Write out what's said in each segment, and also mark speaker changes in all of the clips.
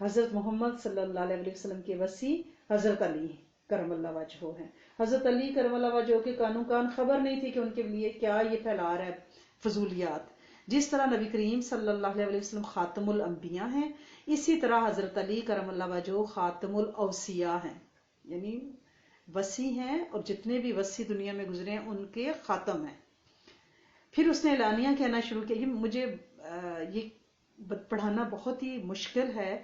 Speaker 1: حضرت محمد صلی اللہ علیہ وسلم کے وصی حضرت علی کرم اللہ وجہہ ہیں. حضرت علی کرم اللہ وجہہ کے کانوں کان خبر نہیں تھی کہ ان کے لیے کیا یہ پھیلا رہا ہے فضولیات. جس طرح نبی کریم صلی اللہ علیہ وسلم خاتم الانبیاء ہیں، اسی طرح حضرت علی کرم اللہ وجہہ خاتم الاوصیاء ہیں، یعنی وصی ہیں، اور جتنے بھی وصی دنیا میں گزرے ہیں ان کے خاتم ہیں. پھر اس نے اعلانیہ کہنا شروع کیا. مجھے یہ پڑھانا بہت ہی مشکل ہے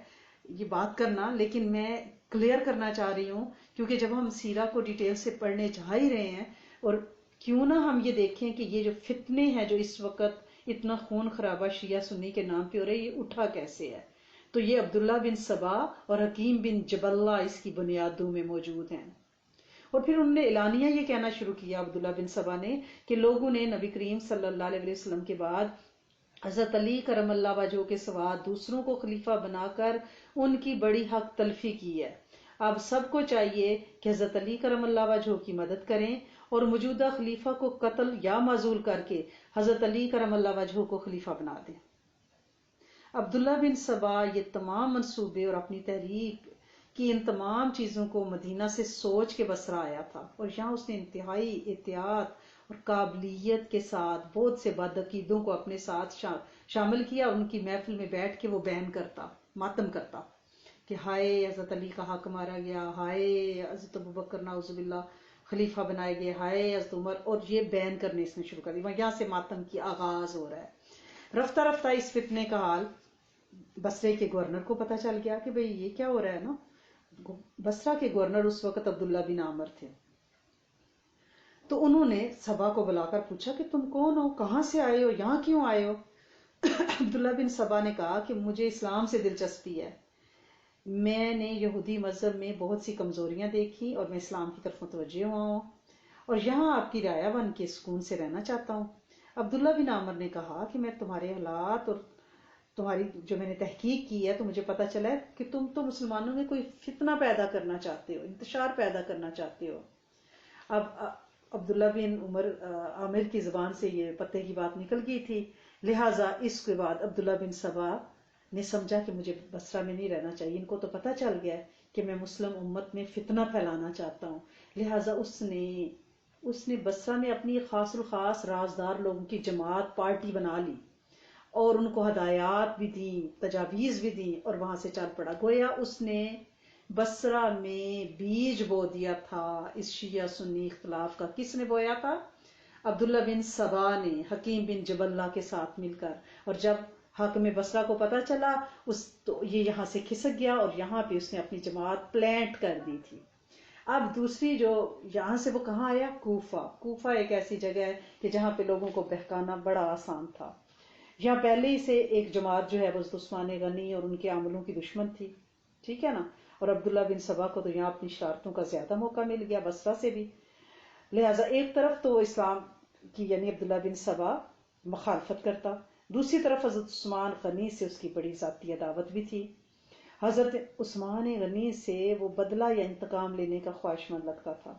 Speaker 1: یہ بات کرنا، لیکن میں کلیئر کرنا چاہ رہی ہوں، کیونکہ جب ہم سیرہ کو ڈیٹیل سے پڑھنے جا ہی رہے ہیں، اور کیوں نہ ہم یہ دیکھیں کہ یہ جو فتنے ہیں جو اس وقت اتنا خون خرابہ شیعہ سنی کے نام پہ ہو رہے ہیں، یہ اٹھا کیسے ہے. تو یہ عبداللہ بن سبا اور حکیم بن جبلہ اس کی بنیادوں میں موجود ہیں. اور پھر انہوں نے اعلانیہ یہ کہنا شروع کیا عبداللہ بن سبا نے کہ لوگوں نے نبی کریم صلی اللہ علیہ وسلم کے بعد حضرت علی کرم اللہ وجہہ کے سوا دوسروں کو خلیفہ بنا کر ان کی بڑی حق تلفی کی ہے. اب سب کو چاہیے کہ حضرت علی کرم اللہ وجہہ کی مدد کریں اور موجودہ خلیفہ کو قتل یا معزول کر کے حضرت علی کرم اللہ وجہہ کو خلیفہ بنا دیں. عبداللہ بن سبا یہ تمام منصوبے اور اپنی تحریک کی ان تمام چیزوں کو مدینہ سے سوچ کے بصرہ آیا تھا، اور یہاں اس نے انتہائی احتیاط اور قابلیت کے ساتھ بہت سے بدعقیدوں کو اپنے ساتھ شامل کیا. ان کی محفل میں بیٹھ کے وہ بیان کرتا، ماتم کرتا کہ ہائے حضرت علی کا حق مارا گیا، ہائے حضرت ابوبکر نعوذ باللہ خلیفہ بنائے گئے، ہائے حضرت عمر، اور یہ بیان کرنے اس نے شروع کر دیا. یہاں سے ماتم کی آغاز ہو رہا ہے. رفتہ رفتہ اس فتنے کا حال بصرے کے گورنر کو پتہ چل گیا کہ بھئی یہ کیا ہو رہا ہے نا. بصرہ کے گورنر اس وقت عبداللہ بن عامر تھے. تو انہوں نے سبا کو بلا کر پوچھا کہ تم کون ہو، کہاں سے آئے ہو، یہاں کیوں آئے ہو. عبداللہ بن سبا نے کہا کہ مجھے اسلام سے دلچسپی ہے، میں نے یہودی مذہب میں بہت سی کمزوریاں دیکھی اور میں اسلام کی طرف متوجہ ہوا ہوں، اور یہاں آپ کی رعایا بن کے سکون سے رہنا چاہتا ہوں. عبداللہ بن عامر نے کہا کہ میں تمہارے حالات اور تمہاری جو میں نے تحقیق کی ہے تو مجھے پتا چلا ہے کہ تم تو مسلمانوں میں کوئی فتنہ پیدا کرنا چاہتے ہو، انتشار پیدا کرنا چاہتے ہو. اب عبداللہ بن عامر کی زبان سے یہ پتے کی بات نکل گئی تھی، لہٰذا اس کے بعد عبداللہ بن سبا نے سمجھا کہ مجھے بصرہ میں نہیں رہنا چاہیے. ان کو تو پتہ چل گیا کہ میں مسلم امت میں فتنہ پھیلانا چاہتا ہوں. لہٰذا اس نے بصرہ میں اپنی خاص الخاص رازدار لوگوں کی جماعت پارٹی بنا لی اور ان کو ہدایات بھی دیں، تجاویز بھی دیں، اور وہاں سے چل پڑا. گویا اس نے بصرہ میں بیج بو دیا تھا اس شیعہ سنی اختلاف کا. کس نے بویا تھا؟ عبداللہ بن سبا نے حکیم بن جبلہ کے ساتھ مل کر. اور جب حاکم بصرہ کو پتا چلا تو یہ یہاں سے کھسک گیا اور یہاں پہ اس نے اپنی جماعت پلانٹ کر دی تھی. اب دوسری جو یہاں سے وہ کہاں آیا؟ کوفہ ایک ایسی جگہ ہے کہ جہاں پہ لوگوں کو بہکانا بڑا آسان تھا. یہاں پہلے ہی سے ایک جماعت جو ہے وہ عثمان غنی اور ان کے عملوں کی دشمن تھی، ٹھیک ہے نا. اور عبداللہ بن سبا کو تو یہاں اپنی شرارتوں کا زیادہ موقع مل گیا بصرہ سے بھی. لہٰذا ایک طرف تو اسلام کی یعنی عبداللہ بن سبا مخالفت کرتا، دوسری طرف حضرت عثمان غنی سے اس کی بڑی ذاتی عداوت بھی تھی. حضرت عثمان غنی سے وہ بدلہ یا انتقام لینے کا خواہش مند لگتا تھا.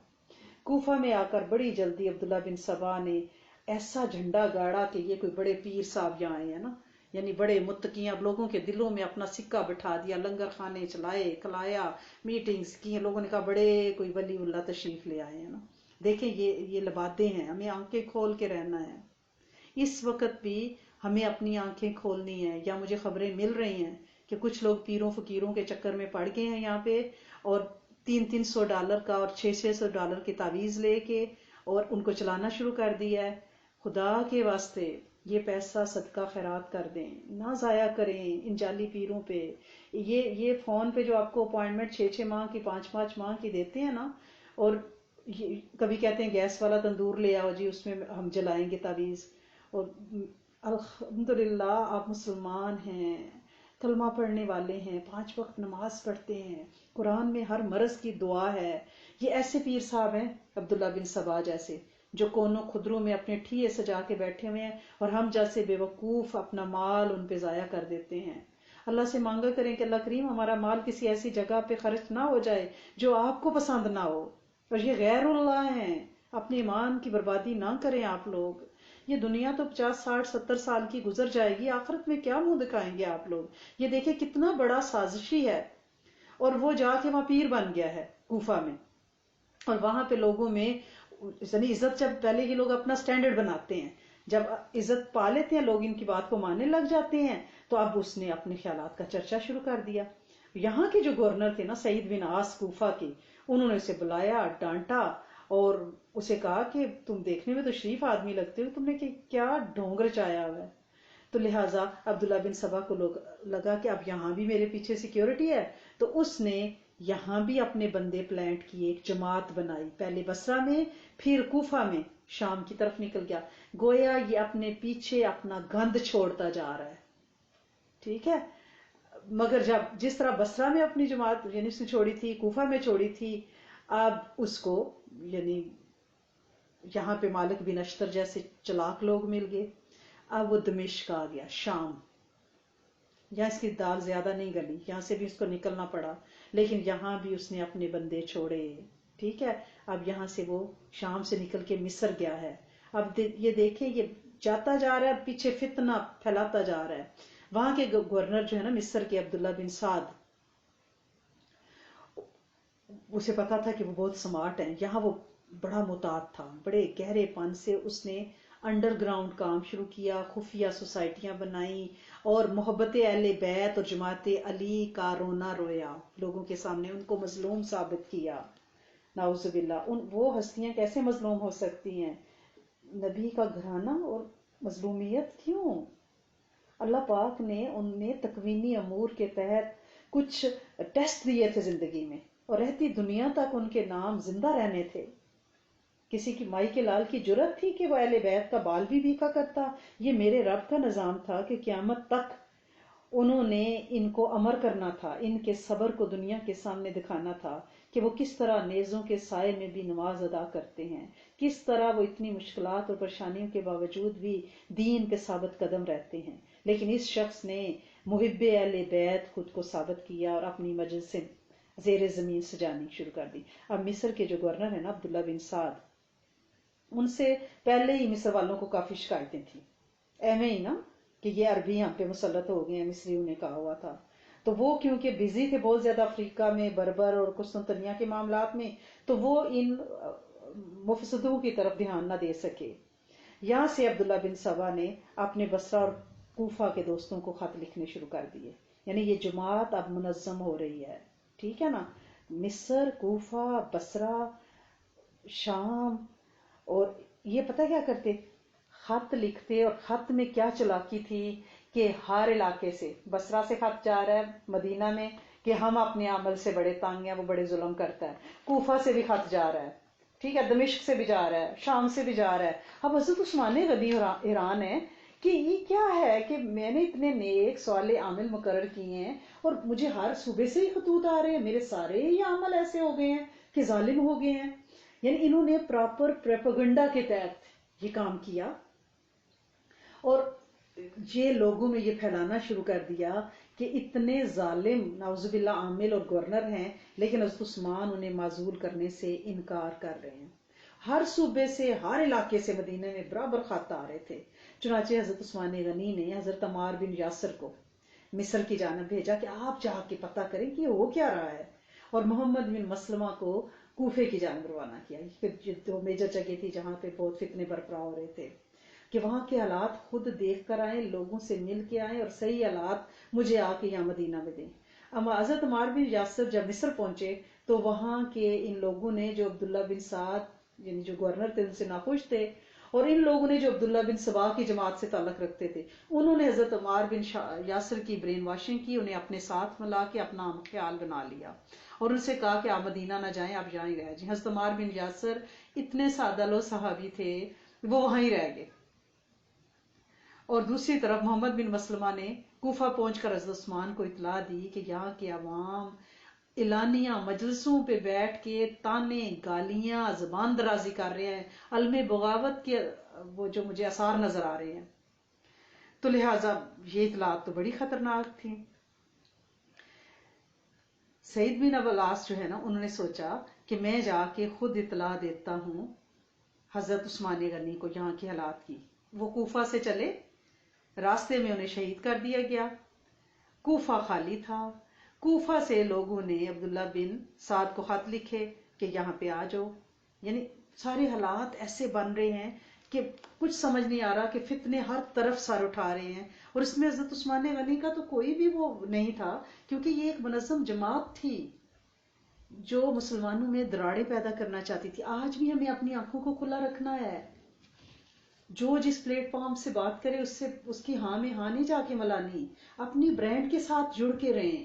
Speaker 1: کوفہ میں آ کر بڑی جلدی عبداللہ بن سبا نے ایسا جھنڈا گاڑا کہ یہ کوئی بڑے پیر صاحب یہاں آئے ہیں نا، یعنی بڑے متقی. اب لوگوں کے دلوں میں اپنا سکہ بٹھا دیا، لنگر خانے چلائے، کھلایا، میٹنگز کی. لوگوں نے کہا بڑے کوئی ولی اللہ تشریف لے آئے ہیں نا. دیکھیں یہ لبادے ہیں، ہمیں آنکھیں کھول کے رہنا ہے. اس وقت بھی ہمیں اپنی آنکھیں کھولنی ہیں. یا مجھے خبریں مل رہی ہیں کہ کچھ لوگ پیروں فقیروں کے چکر میں پڑ گئے ہیں یہاں پہ، اور $300 کا اور $600 کے تعویذ لے کے اور ان کو چلانا شروع کر دیا ہے. خدا کے واسطے یہ پیسہ صدقہ خیرات کر دیں، نہ ضائع کریں ان جعلی پیروں پہ. یہ فون پہ جو آپ کو اپوائنٹمنٹ 6 ماہ کی 5 ماہ کی دیتے ہیں نا، اور کبھی کہتے ہیں گیس والا تندور لے آؤ جی، اس میں ہم جلائیں گے تعویذ. اور الحمدللہ آپ مسلمان ہیں، کلمہ پڑھنے والے ہیں، 5 وقت نماز پڑھتے ہیں، قرآن میں ہر مرض کی دعا ہے. یہ ایسے پیر صاحب ہیں عبداللہ بن سبا جیسے، جو کونوں خدروں میں اپنے ٹھیے سجا کے بیٹھے ہوئے ہیں، اور ہم جیسے بے وقوف اپنا مال ان پہ ضائع کر دیتے ہیں. اللہ سے مانگا کریں کہ اللہ کریم ہمارا مال کسی ایسی جگہ پہ خرچ نہ ہو جائے جو آپ کو پسند نہ ہو. اور یہ غیر اللہ ہیں، اپنے ایمان کی بربادی نہ کریں آپ لوگ. یہ دنیا تو 50 60 70 سال کی گزر جائے گی، آخرت میں کیا منہ دکھائیں گے آپ لوگ؟ یہ دیکھیں کتنا بڑا سازشی ہے، اور وہ جا کے وہاں پیر بن گیا ہے کوفہ میں، اور وہاں پہ لوگوں میں یعنی عزت، جب پہلے یہ لوگ اپنا سٹینڈرڈ بناتے ہیں، جب عزت پا لیتے ہیں لوگ، ان کی بات کو ماننے لگ جاتے ہیں، تو اب اس نے اپنے خیالات کا چرچا شروع کر دیا۔ یہاں کے جو گورنر تھے نا، سعید بن عاص کوفہ کے، انہوں نے اسے بلایا، ڈانٹا، اور اسے کہا کہ تم دیکھنے میں تو شریف آدمی لگتے ہو، تم نے کیا ڈھونگ رچایا ہوا ہے؟ تو لہٰذا عبداللہ بن سبا کو لگا کہ اب یہاں بھی میرے پیچھے سیکیورٹی ہے، تو اس نے یہاں بھی اپنے بندے پلانٹ کیے، ایک جماعت بنائی، پہلے بصرہ میں پھر کوفہ میں، شام کی طرف نکل گیا، گویا یہ اپنے پیچھے اپنا گند چھوڑتا جا رہا ہے، ٹھیک ہے۔ مگر جس طرح بصرہ میں اپنی جماعت یعنی اس نے چھوڑی تھی، کوفہ میں چھوڑی تھی، اب اس کو یعنی یہاں پہ مالک بن اشتر جیسے چلاک لوگ مل گئے، اب وہ دمشق آ گیا، شام۔ یہاں اس کی دال زیادہ نہیں گلی، یہاں سے بھی اس کو نکلنا پڑا، لیکن یہاں بھی اس نے اپنے بندے چھوڑے، ٹھیک ہے۔ اب یہاں سے وہ شام سے نکل کے مصر گیا ہے۔ اب یہ دیکھیں، یہ جاتا جا رہا ہے، پیچھے فتنہ پھیلاتا جا رہا ہے۔ وہاں کے گورنر جو ہے نا مصر کے، عبداللہ بن سعد، اسے پتا تھا کہ وہ بہت سمارٹ ہیں، یہاں وہ بڑا محتاط تھا، بڑے گہرے پن سے اس نے انڈر گراؤنڈ کام شروع کیا، خفیہ سوسائٹیاں بنائی، اور محبت اہل بیت اور جماعت علی کا رونا رویا لوگوں کے سامنے، ان کو مظلوم ثابت کیا۔ نعوذ باللہ، وہ ہستیاں کیسے مظلوم ہو سکتی ہیں؟ نبی کا گھرانہ اور مظلومیت کیوں؟ اللہ پاک نے انہیں تکوینی امور کے تحت کچھ ٹیسٹ دیے تھے زندگی میں، اور رہتی دنیا تک ان کے نام زندہ رہنے تھے۔ کسی کی مائی کے لال کی جرت تھی کہ وہ اہل بیت کا بال بھی بیکا کرتا؟ یہ میرے رب کا نظام تھا کہ قیامت تک انہوں نے ان کو امر کرنا تھا، ان کے صبر کو دنیا کے سامنے دکھانا تھا کہ وہ کس طرح نیزوں کے سائے میں بھی نماز ادا کرتے ہیں، کس طرح وہ اتنی مشکلات اور پریشانیوں کے باوجود بھی دین پہ ثابت قدم رہتے ہیں۔ لیکن اس شخص نے محب اہل بیت خود کو ثابت کیا اور اپنی مجلس سے زیر زمین سجانی شروع کر دی۔ اب مصر کے جو گورنر ہیں نا، عبداللہ بن سعد، ان سے پہلے ہی مصر والوں کو کافی شکایتیں تھیں، ایویں ہی نا کہ یہ عربی ہم پہ مسلط ہو گئے ہیں، مصریوں نے کہا ہوا تھا۔ تو وہ کیونکہ بزی تھے بہت زیادہ افریقہ میں، بربر اور قسطنطنیہ کے معاملات میں، تو وہ ان مفسدوں کی طرف دھیان نہ دے سکے۔ یہاں سے عبداللہ بن سبا نے اپنے بصرہ اور کوفہ کے دوستوں کو خط لکھنے شروع کر دیے، یعنی یہ جماعت اب منظم ہو رہی ہے، ٹھیک ہے نا۔ مصر، کوفہ، بصرہ، شام، اور یہ پتہ کیا کرتے، خط لکھتے، اور خط میں کیا چلاکی تھی کہ ہر علاقے سے، بصرہ سے خط جا رہا ہے مدینہ میں کہ ہم اپنے عمل سے بڑے تنگ ہیں، وہ بڑے ظلم کرتا ہے، کوفہ سے بھی خط جا رہا ہے، ٹھیک ہے، دمشق سے بھی جا رہا ہے، شام سے بھی جا رہا ہے۔ اب حضرت عثمان غنی ایران ہے کہ یہ کیا ہے کہ میں نے اتنے نیک صالح عامل مقرر کیے ہیں، اور مجھے ہر صوبے سے ہی خطوط آ رہے ہیں، میرے سارے ہی عمل ایسے ہو گئے ہیں کہ ظالم ہو گئے ہیں۔ یعنی انہوں نے پراپر پروپیگنڈا کے تحت یہ کام کیا، اور یہ لوگوں میں یہ پھیلانا شروع کر دیا کہ اتنے ظالم نعوذ باللہ عامل اور گورنر ہیں، لیکن حضرت عثمان انہیں معزول کرنے سے انکار کر رہے ہیں۔ ہر صوبے سے، ہر علاقے سے مدینہ میں برابر خط آ رہے تھے۔ چنانچہ حضرت عثمان غنی نے حضرت عمار بن یاسر کو مصر کی جانب بھیجا کہ آپ جا کے پتہ کریں کہ ہو کیا رہا ہے، اور محمد بن مسلمہ کو کوفے کی جانب روانہ کیا، جو میجر جگہ تھی جہاں پہ بہت فتنے برپا ہو رہے تھے، کہ وہاں کے حالات خود دیکھ کر آئیں، لوگوں سے مل کے آئیں، اور صحیح حالات مجھے آ کے یہاں مدینہ میں دیں۔ اما حضرت عمار بن یاسر جب مصر پہنچے تو وہاں کے ان لوگوں نے جو عبداللہ بن سعد یعنی جو گورنر تھے ان سے ناخوش تھے، اور ان لوگوں نے جو عبداللہ بن سبا کی جماعت سے تعلق رکھتے تھے، انہوں نے حضرت عمار بن یاسر کی برین واشنگ کی، انہیں اپنے ساتھ ملا کے اپنا خیال بنا لیا، اور ان سے کہا کہ آپ مدینہ نہ جائیں، آپ یہاں ہی رہ جائیں۔ حضرت عمار بن یاسر اتنے سادہ لو صحابی تھے، وہ وہاں ہی رہ گئے۔ اور دوسری طرف محمد بن مسلمہ نے کوفہ پہنچ کر حضرت عثمان کو اطلاع دی کہ یہاں کے عوام اعلانیہ مجلسوں پہ بیٹھ کے تانے گالیاں زبان درازی کر رہے ہیں، علم بغاوت کے وہ جو مجھے آثار نظر آ رہے ہیں، تو لہٰذا یہ اطلاعات تو بڑی خطرناک تھی۔ سعید بن ابو العاص جو ہے نا، انہوں نے سوچا کہ میں جا کے خود اطلاع دیتا ہوں حضرت عثمان غنی کو یہاں کے حالات کی۔ وہ کوفہ سے چلے، راستے میں انہیں شہید کر دیا گیا، کوفہ خالی تھا۔ کوفہ سے لوگوں نے عبداللہ بن سعد کو خط لکھے کہ یہاں پہ آ جاؤ، یعنی سارے حالات ایسے بن رہے ہیں کہ کچھ سمجھ نہیں آ رہا، کہ فتنے ہر طرف سر اٹھا رہے ہیں۔ اور اس میں حضرت عثمان غنی کا تو کوئی بھی وہ نہیں تھا، کیونکہ یہ ایک منظم جماعت تھی جو مسلمانوں میں دراڑیں پیدا کرنا چاہتی تھی۔ آج بھی ہمیں اپنی آنکھوں کو کھلا رکھنا ہے، جو جس پلیٹ فارم سے بات کرے اس کی ہاں میں ہاں نہیں جا کے ملانی، اپنی برانڈ کے ساتھ جڑ کے رہیں۔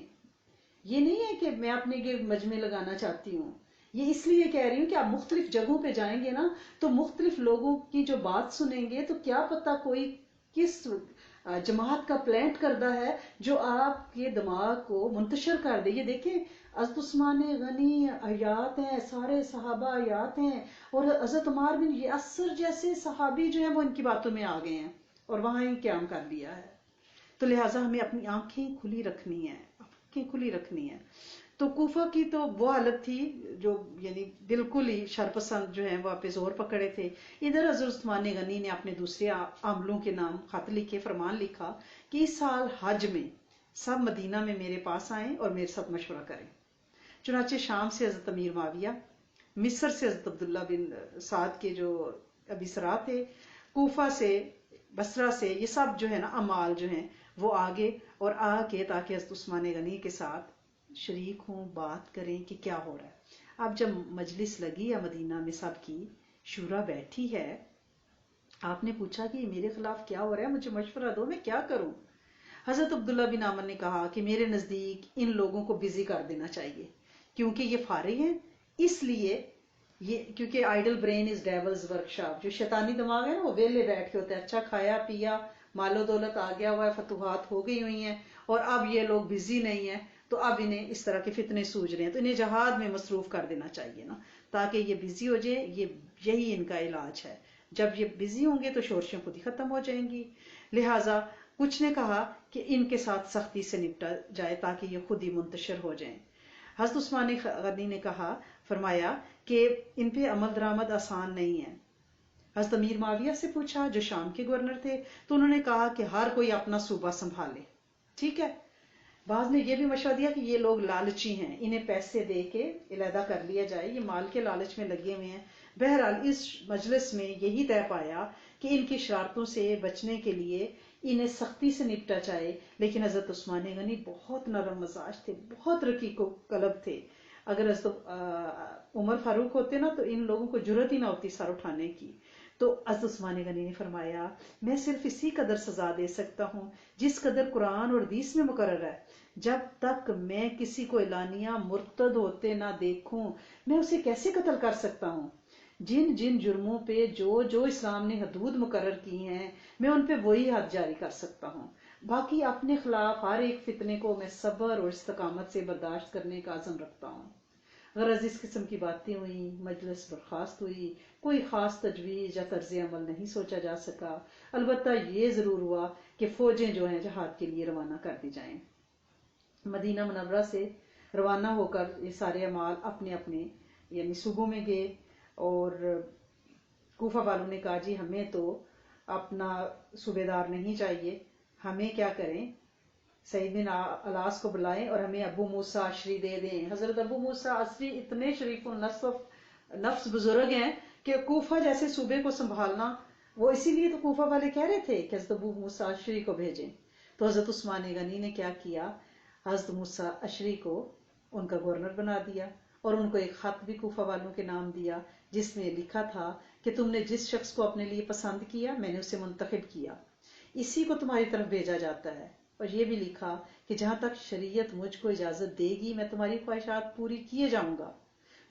Speaker 1: یہ نہیں ہے کہ میں اپنے گرد مجمع لگانا چاہتی ہوں، یہ اس لیے کہہ رہی ہوں کہ آپ مختلف جگہوں پہ جائیں گے نا تو مختلف لوگوں کی جو بات سنیں گے تو کیا پتا کوئی کس جماعت کا پلانٹ کردہ ہے جو آپ کے دماغ کو منتشر کر دے۔ یہ دیکھیں حضرت عثمان غنی آیات ہیں، سارے صحابہ آیات ہیں، اور حضرت عمار بن یاسر جیسے صحابی جو ہیں وہ ان کی باتوں میں آ گئے ہیں اور وہاں ہی قیام کر لیا ہے۔ تو لہٰذا ہمیں اپنی آنکھیں کھلی رکھنی ہیں، آنکھیں کھلی رکھنی ہیں۔ تو کوفہ کی تو وہ حالت تھی جو یعنی بالکل ہی شرپسند جو ہیں وہ پہ زور پکڑے تھے۔ ادھر حضرت عثمان غنی نے اپنے دوسرے عاملوں کے نام خط لکھے، فرمان لکھا کہ اس سال حج میں سب مدینہ میں میرے پاس آئیں اور میرے ساتھ مشورہ کریں۔ چنانچہ شام سے حضرت امیر معاویہ، مصر سے حضرت عبداللہ بن سعد کے جو ابی سرا تھے، کوفہ سے، بصرہ سے، یہ سب جو ہے نا امال جو ہیں وہ آگے اور آ کے تاکہ حضرت عثمان غنی کے ساتھ شریک ہوں، بات کریں کہ کیا ہو رہا ہے۔ اب جب مجلس لگی ہے مدینہ میں، سب کی شورا بیٹھی ہے، آپ نے پوچھا کہ میرے خلاف کیا ہو رہا ہے، مجھے مشورہ دو، میں کیا کروں۔ حضرت عبداللہ بن عامر نے کہا کہ میرے نزدیک ان لوگوں کو بزی کر دینا چاہیے، کیونکہ یہ فارغ ہیں، اس لیے کیونکہ idle brain is devil's workshop, جو شیطانی دماغ ہے نا وہ ویلے بیٹھ کے ہوتا ہے، اچھا کھایا پیا، مال و دولت آ گیا ہوا ہے، فتوحات ہو گئی ہوئی ہیں، اور اب یہ لوگ بزی نہیں ہیں، تو اب انہیں اس طرح کے فتنے سوج رہے ہیں، تو انہیں جہاد میں مصروف کر دینا چاہیے نا، تاکہ یہ بزی ہو جائے۔ یہی ان کا علاج ہے، جب یہ بزی ہوں گے تو شورشیں خود ہی ختم ہو جائیں گی۔ لہٰذا کچھ نے کہا کہ ان کے ساتھ سختی سے نپٹا جائے تاکہ یہ خود ہی منتشر ہو جائیں۔ حضرت عثمان غنی نے کہا، فرمایا کہ ان پہ عمل درآمد آسان نہیں ہے۔ حضرت امیر معاویہ سے پوچھا جو شام کے گورنر تھے، تو انہوں نے کہا کہ ہر کوئی اپنا صوبہ سنبھالے، ٹھیک ہے۔ بعض نے یہ بھی مشورہ دیا کہ یہ لوگ لالچی ہیں، انہیں پیسے دے کے علیحدہ کر لیا جائے، یہ مال کے لالچ میں لگے ہوئے ہیں۔ بہرحال اس مجلس میں یہی طے پایا کہ ان کی شرارتوں سے بچنے کے لیے انہیں سختی سے نپٹا جائے، لیکن حضرت عثمان غنی بہت نرم مزاج تھے، بہت رقیق و قلب تھے۔ اگر حضرت عمر فاروق ہوتے نا تو ان لوگوں کو جرأت ہی نہ ہوتی سر اٹھانے کی۔ تو حضرت عثمان غنی نے فرمایا، میں صرف اسی قدر سزا دے سکتا ہوں جس قدر قرآن اور حدیث میں مقرر ہے۔ جب تک میں کسی کو اعلانیہ مرتد ہوتے نہ دیکھوں، میں اسے کیسے قتل کر سکتا ہوں؟ جن جن جرموں پہ جو جو اسلام نے حدود مقرر کی ہیں، میں ان پہ وہی حد جاری کر سکتا ہوں۔ باقی اپنے خلاف ہر ایک فتنے کو میں صبر اور استقامت سے برداشت کرنے کا عزم رکھتا ہوں۔ غرض اس قسم کی باتیں ہوئی، مجلس برخاست ہوئی، کوئی خاص تجویز یا طرز عمل نہیں سوچا جا سکا، البتہ یہ ضرور ہوا کہ فوجیں جو ہیں جہاد کے لیے روانہ کر دی جائیں۔ مدینہ منورہ سے روانہ ہو کر یہ سارے اعمال اپنے اپنے یعنی صوبوں میں گئے، اور کوفہ والوں نے کہا جی ہمیں تو اپنا صوبے دار نہیں چاہیے، ہمیں کیا کریں، سعید بن الاس کو بلائیں اور ہمیں ابو موسیٰ اشری دے دیں۔ حضرت ابو موسیٰ اشری اتنے شریف نفس بزرگ ہیں کہ کوفہ جیسے صوبے کو سنبھالنا، وہ اسی لیے تو کوفہ والے کہہ رہے تھے کہ حضرت ابو موسیٰ اشری کو بھیجیں۔ تو حضرت عثمان غنی نے کیا کیا، حضرت موسیٰ اشری کو ان کا گورنر بنا دیا، اور ان کو ایک خط بھی کوفہ والوں کے نام دیا جس میں لکھا تھا کہ تم نے جس شخص کو اپنے لیے پسند کیا میں نے اسے منتخب کیا، اسی کو تمہاری طرف بھیجا جاتا ہے۔ اور یہ بھی لکھا کہ جہاں تک شریعت مجھ کو اجازت دے گی میں تمہاری خواہشات پوری کیے جاؤں گا،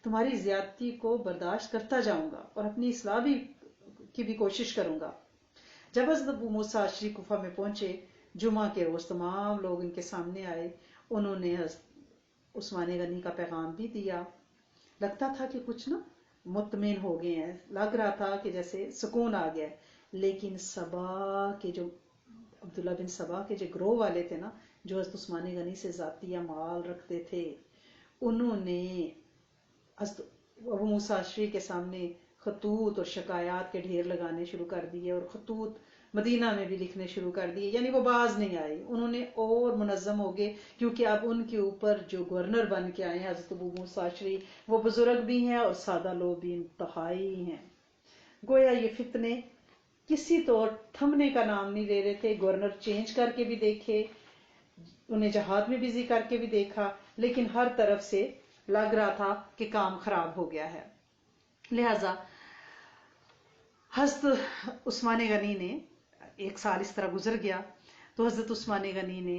Speaker 1: تمہاری زیادتی کو برداشت کرتا جاؤں گا اور اپنی اصلاح کی بھی کوشش کروں گا۔ جب حضرت ابو موسیٰ اشری کوفہ میں پہنچے، جمعہ کے روز تمام لوگ ان کے سامنے آئے، انہوں نے حضرت عثمان غنی کا پیغام بھی دیا۔ لگتا تھا کہ کچھ نا مطمئن ہو گئے ہیں، لگ رہا تھا کہ جیسے سکون آ گیا، لیکن سبا کے جو عبداللہ بن سبا کے جو گروہ والے تھے نا، جو حضرت عثمان غنی سے ذاتی اعمال رکھتے تھے، انہوں نے حضرت ابو موسیٰ اشری کے سامنے خطوط اور شکایات کے ڈھیر لگانے شروع کر دیے، اور خطوط مدینہ میں بھی لکھنے شروع کر دیے، یعنی وہ باز نہیں آئے، انہوں نے اور منظم ہو گئے، کیونکہ اب ان کے اوپر جو گورنر بن کے آئے ہیں حضرت ابو موسیٰ اشعری، وہ بزرگ بھی ہیں اور سادہ لوگ بھی انتہائی ہیں۔ گویا یہ فتنے کسی طور تھمنے کا نام نہیں لے رہے تھے، گورنر چینج کر کے بھی دیکھے، انہیں جہاد میں بزی کر کے بھی دیکھا، لیکن ہر طرف سے لگ رہا تھا کہ کام خراب ہو گیا ہے۔ لہذا حضرت عثمان غنی نے، ایک سال اس طرح گزر گیا، تو حضرت عثمان غنی نے،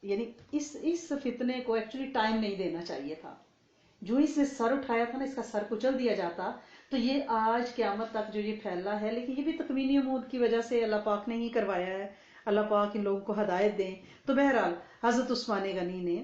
Speaker 1: یعنی اس فتنے کو ایکچولی ٹائم نہیں دینا چاہیے تھا، جو اس نے سر اٹھایا تھا نا، اس کا سر کچل دیا جاتا تو یہ آج قیامت تک جو یہ پھیلا ہے، لیکن یہ بھی تکوینی امور کی وجہ سے اللہ پاک نے ہی کروایا ہے، اللہ پاک ان لوگوں کو ہدایت دیں۔ تو بہرحال حضرت عثمان غنی نے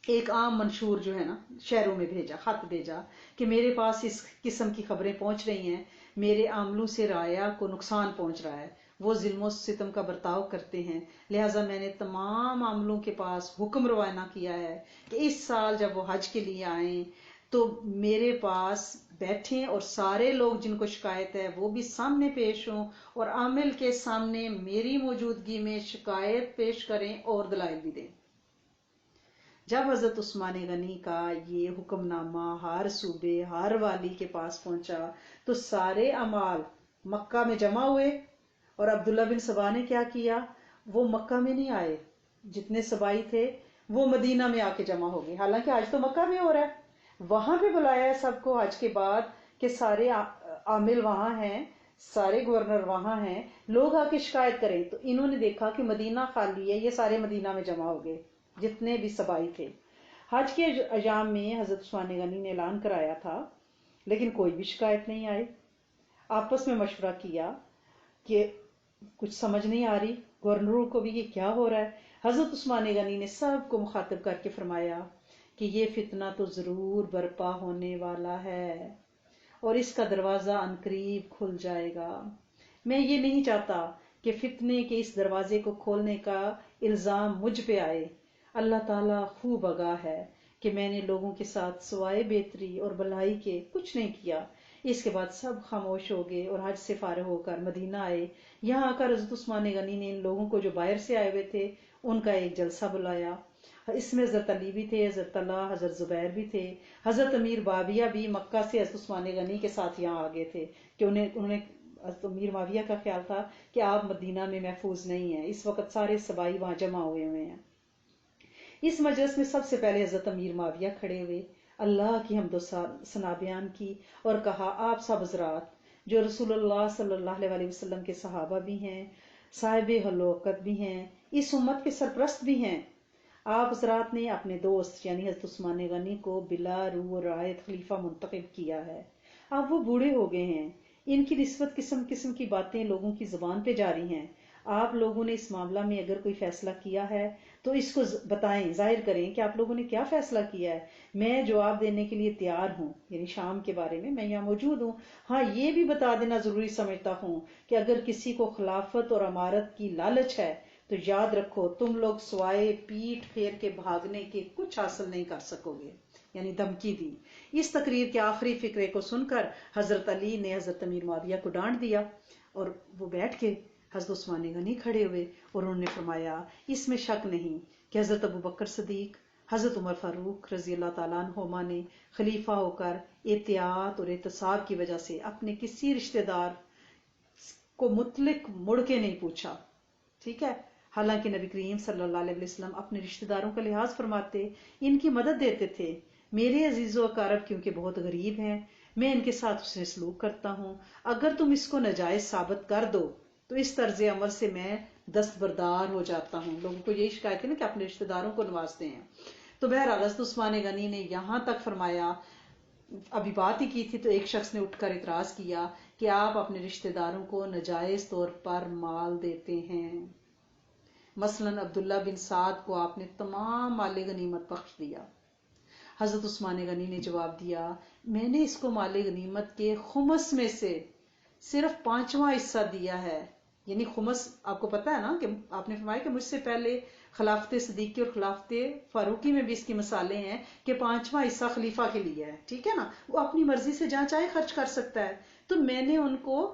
Speaker 1: ایک عام منشور جو ہے نا شہروں میں بھیجا، خط بھیجا کہ میرے پاس اس قسم کی خبریں پہنچ رہی ہیں، میرے عاملوں سے رعایا کو نقصان پہنچ رہا ہے، وہ ظلم و ستم کا برتاؤ کرتے ہیں، لہٰذا میں نے تمام عاملوں کے پاس حکم روانہ کیا ہے کہ اس سال جب وہ حج کے لیے آئیں تو میرے پاس بیٹھیں اور سارے لوگ جن کو شکایت ہے وہ بھی سامنے پیش ہوں، اور عامل کے سامنے میری موجودگی میں شکایت پیش کریں اور دلائل بھی دیں۔ جب حضرت عثمان غنی کا یہ حکم نامہ ہر صوبے ہر والی کے پاس پہنچا تو سارے اعمال مکہ میں جمع ہوئے، اور عبداللہ بن سبا نے کیا کیا، وہ مکہ میں نہیں آئے، جتنے سبائی تھے وہ مدینہ میں آ کے جمع ہو گئے، حالانکہ آج تو مکہ میں ہو رہا ہے، وہاں پہ بلایا ہے سب کو حج کے بعد کہ سارے عامل وہاں ہیں، سارے گورنر وہاں ہیں، لوگ آ کے شکایت کریں۔ تو انہوں نے دیکھا کہ مدینہ خالی ہے، یہ سارے مدینہ میں جمع ہو گئے جتنے بھی سبائی تھے۔ حج کے ایام میں حضرت عثمان غنی نے اعلان کرایا تھا، لیکن کوئی بھی شکایت نہیں آئی۔ آپس میں مشورہ کیا کہ کچھ سمجھ نہیں آ رہی گورنروں کو بھی کہ کیا ہو رہا ہے۔ حضرت عثمان غنی نے سب کو مخاطب کر کے فرمایا کہ یہ فتنہ تو ضرور برپا ہونے والا ہے اور اس کا دروازہ عنقریب کھل جائے گا۔ میں یہ نہیں چاہتا کہ فتنے کے اس دروازے کو کھولنے کا الزام مجھ پہ آئے۔ اللہ تعالیٰ خوب آگاہ ہے کہ میں نے لوگوں کے ساتھ سوائے بہتری اور بھلائی کے کچھ نہیں کیا۔ اس کے بعد سب خاموش ہو گئے اور حج سے فارغ ہو کر مدینہ آئے۔ یہاں آ کر حضرت عثمان غنی نے ان لوگوں کو جو باہر سے آئے ہوئے تھے ان کا ایک جلسہ بلایا، اس میں حضرت علی بھی تھے، حضرت طلحہ، حضرت زبیر بھی تھے، حضرت امیر معاویہ بھی مکہ سے حضرت عثمان غنی کے ساتھ یہاں آ گئے تھے کہ انہوں نے حضرت امیر معاویہ کا خیال تھا کہ آپ مدینہ میں محفوظ نہیں ہیں، اس وقت سارے سبائی وہاں جمع ہوئے ہیں۔ اس مجلس میں سب سے پہلے حضرت امیر معاویہ کھڑے ہوئے، اللہ کی حمد و ثنا بیان کی اور کہا، آپ سب حضرات جو رسول اللہ صلی اللہ علیہ وسلم کے صحابہ بھی ہیں، صاحب حلوقت بھی ہیں، اس امت کے سرپرست بھی ہیں، آپ حضرات نے اپنے دوست یعنی حضرت عثمان غنی کو بلا روح و رعایت خلیفہ منتخب کیا ہے۔ اب وہ بوڑھے ہو گئے ہیں، ان کی نسبت قسم قسم کی باتیں لوگوں کی زبان پہ جاری ہیں، آپ لوگوں نے اس معاملہ میں اگر کوئی فیصلہ کیا ہے تو اس کو بتائیں، ظاہر کریں کہ آپ لوگوں نے کیا فیصلہ کیا ہے، میں جواب دینے کے لیے تیار ہوں، یعنی شام کے بارے میں یہاں موجود ہوں۔ ہاں یہ بھی بتا دینا ضروری سمجھتا ہوں کہ اگر کسی کو خلافت اور امارت کی لالچ ہے تو یاد رکھو تم لوگ سوائے پیٹ پھیر کے بھاگنے کے کچھ حاصل نہیں کر سکو گے، یعنی دھمکی دی۔ اس تقریر کے آخری فقرے کو سن کر حضرت علی نے حضرت امیر معاویہ کو ڈانٹ دیا اور وہ بیٹھ کے حضرت عثمان غنی کھڑے ہوئے اور انہوں نے فرمایا، اس میں شک نہیں کہ حضرت ابو بکر صدیق، حضرت عمر فاروق رضی اللہ تعالیٰ عنہما نے خلیفہ ہو کر احتیاط اور احتساب کی وجہ سے اپنے کسی رشتہ دار کو مطلق مڑ کے نہیں پوچھا، ٹھیک ہے، حالانکہ نبی کریم صلی اللہ علیہ وسلم اپنے رشتہ داروں کا لحاظ فرماتے، ان کی مدد دیتے تھے۔ میرے عزیز و اقارب کیونکہ بہت غریب ہیں، میں ان کے ساتھ اس نے سلوک کرتا ہوں، اگر تم اس کو ناجائز ثابت کر دو تو اس طرز عمل سے میں دستبردار ہو جاتا ہوں۔ لوگوں کو یہی شکایت ہے نا کہ اپنے رشتہ داروں کو نوازتے ہیں۔ تو بہرحال حضرت عثمان غنی نے یہاں تک فرمایا، ابھی بات ہی کی تھی تو ایک شخص نے اٹھ کر اعتراض کیا کہ آپ اپنے رشتہ داروں کو ناجائز طور پر مال دیتے ہیں، مثلاً عبداللہ بن سعد کو آپ نے تمام مال غنیمت بخش دیا۔ حضرت عثمان غنی نے جواب دیا، میں نے اس کو مال غنیمت کے خمس میں سے صرف 5واں حصہ دیا ہے، یعنی خمس آپ کو پتا ہے نا کہ آپ نے فرمایا کہ مجھ سے پہلے خلافت صدیقی اور خلافت فاروقی میں بھی اس کی مثالیں ہیں کہ 5واں حصہ خلیفہ کے لیے ہے، ٹھیک ہے نا، وہ اپنی مرضی سے جہاں چاہے خرچ کر سکتا ہے، تو میں نے ان کو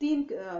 Speaker 1: 3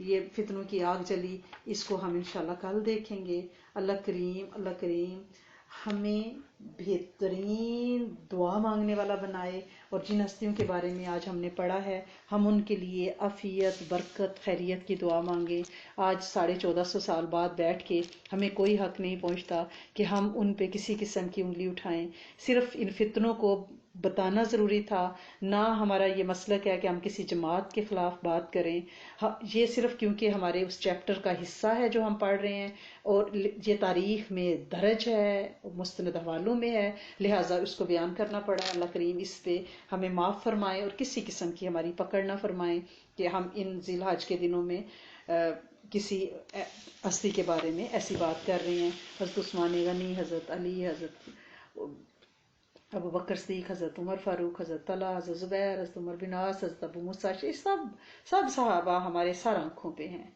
Speaker 1: یہ فتنوں کی آگ جلی، اس کو ہم انشاءاللہ کل دیکھیں گے۔ اللہ کریم ہمیں بہترین دعا مانگنے والا بنائے، اور جن ہستیوں کے بارے میں آج ہم نے پڑھا ہے ہم ان کے لیے عافیت، برکت، خیریت کی دعا مانگے۔ آج 1450 سال بعد بیٹھ کے ہمیں کوئی حق نہیں پہنچتا کہ ہم ان پہ کسی قسم کی انگلی اٹھائیں۔ صرف ان فتنوں کو بتانا ضروری تھا، نہ ہمارا یہ مسلک ہے کہ ہم کسی جماعت کے خلاف بات کریں۔ یہ صرف کیونکہ ہمارے اس چیپٹر کا حصہ ہے جو ہم پڑھ رہے ہیں، اور یہ تاریخ میں درج ہے، مستند حوالوں میں ہے، لہٰذا اس کو بیان کرنا پڑا۔ اللہ کریم اس پہ ہمیں معاف فرمائے اور کسی قسم کی ہماری پکڑ نہ فرمائے کہ ہم ان ذی الحج کے دنوں میں کسی ہستی کے بارے میں ایسی بات کر رہے ہیں۔ حضرت عثمان غنی، حضرت علی، حضرت ابو بکر صدیق، حضرت عمر فاروق، حضرت طلحہ، حضرت زبیر، حضرت عمر بن عاص، حضرت ابو موسیٰ، سب صحابہ ہمارے سر آنکھوں پہ ہیں۔